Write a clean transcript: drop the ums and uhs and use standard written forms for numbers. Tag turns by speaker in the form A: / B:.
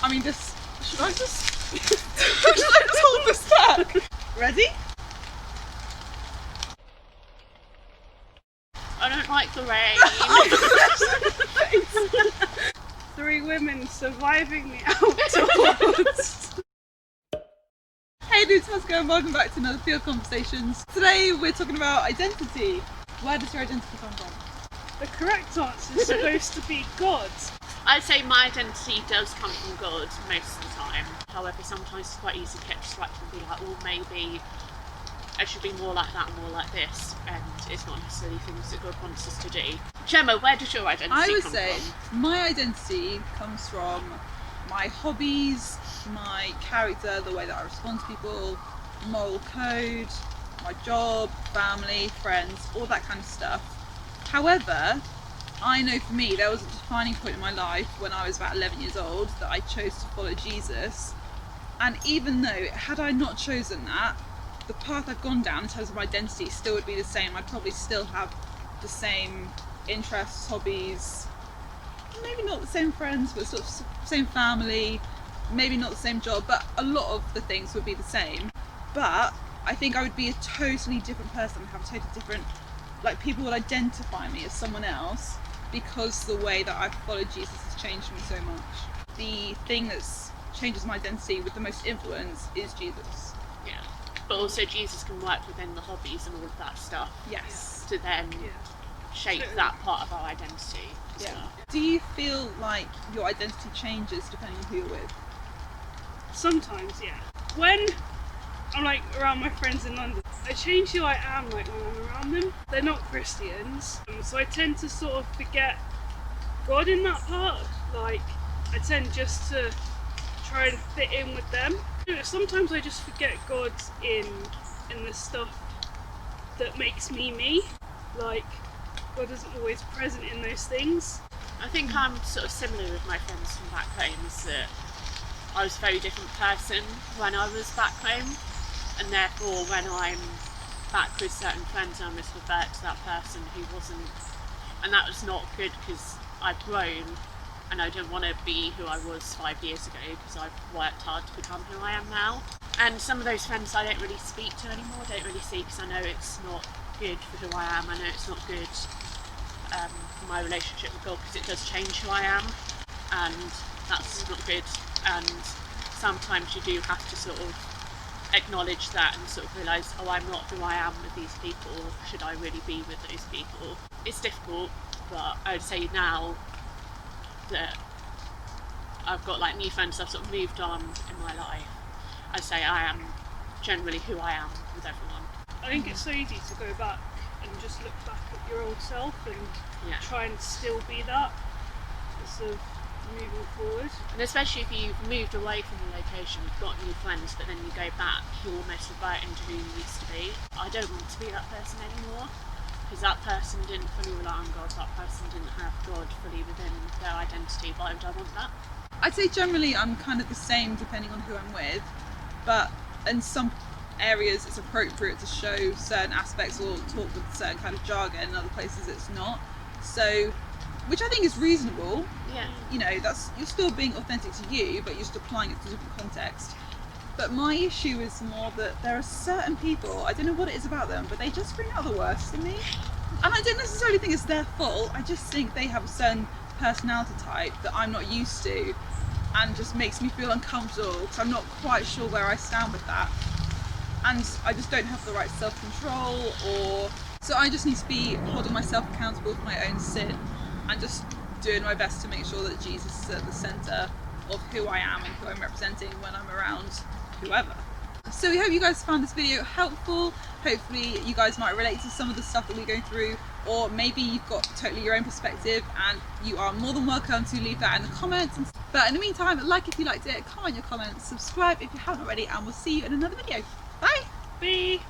A: I mean, should I just hold this back? Ready?
B: I don't like the rain.
C: 3 women surviving the outdoors.
A: Hey dudes, how's it going? Welcome back to another Field Conversations. Today we're talking about identity. Where does your identity come from?
C: The correct answer is supposed to be God.
B: I'd say my identity does come from God most of the time. However, sometimes it's quite easy to get distracted and be like, oh, maybe I should be more like that and more like this, and it's not necessarily things that God wants us to do. Gemma, where does your identity come from?
A: I would say my identity comes from my hobbies, my character, the way that I respond to people, moral code, my job, family, friends, all that kind of stuff. However, I know for me there was a defining point in my life when I was about 11 years old that I chose to follow Jesus, and even though had I not chosen that, the path I've gone down in terms of my identity still would be the same. I'd probably still have the same interests, hobbies, maybe not the same friends, but sort of same family, maybe not the same job, but a lot of the things would be the same. But I think I would be a totally different person, have a totally different, like people would identify me as someone else because the way that I've followed Jesus has changed me so much. The thing that changes my identity with the most influence is Jesus.
B: Yeah. But also Jesus can work within the hobbies and all of that stuff.
A: Yes.
B: To then shape that part of our identity.
A: Yeah.
B: Well.
A: Do you feel like your identity changes depending on who you're with?
C: Sometimes, yeah. When I'm like around my friends in London, I change who I am like when I'm around them. They're not Christians, so I tend to sort of forget God in that part. Like, I tend just to try and fit in with them. Sometimes I just forget God in the stuff that makes me me. Like, God isn't always present in those things.
B: I think I'm sort of similar with my friends from back home, is that I was a very different person when I was back home, and therefore when I'm back with certain friends I must revert to that person who wasn't, and that was not good because I've grown and I don't want to be who I was 5 years ago because I've worked hard to become who I am now. And some of those friends I don't really speak to anymore, don't really see, because I know it's not good for who I am. I know it's not good for my relationship with God because it does change who I am, and that's not good. And sometimes you do have to sort of acknowledge that and sort of realise, oh, I'm not who I am with these people, should I really be with those people? It's difficult, but I would say now that I've got like new friends, I've sort of moved on in my life, I'd say I am generally who I am with everyone.
C: I think it's so easy to go back and just look back at your old self and try and still be that instead of moving forward.
B: And especially if you've moved away from the location, you've got new friends, but then you go back, you almost revert into who you used to be. I don't want to be that person anymore, because that person didn't fully rely on God, that person didn't have God fully within their identity. Why would I want that?
A: I'd say generally I'm kind of the same depending on who I'm with, but in some areas it's appropriate to show certain aspects or talk with certain kind of jargon, in other places it's not. So, which I think is reasonable.
B: Yeah.
A: You know, you're still being authentic to you, but you're just applying it to a different context. But my issue is more that there are certain people, I don't know what it is about them, but they just bring out the worst in me. And I don't necessarily think it's their fault, I just think they have a certain personality type that I'm not used to, and just makes me feel uncomfortable because I'm not quite sure where I stand with that. And I just don't have the right self-control, so I just need to be holding myself accountable for my own sin and just doing my best to make sure that Jesus is at the centre of who I am and who I'm representing when I'm around whoever. So we hope you guys found this video helpful. Hopefully you guys might relate to some of the stuff that we go through, or maybe you've got totally your own perspective, and you are more than welcome to leave that in the comments. But in the meantime, like if you liked it, comment your comments, subscribe if you haven't already, and we'll see you in another video. Bye!
C: Bye!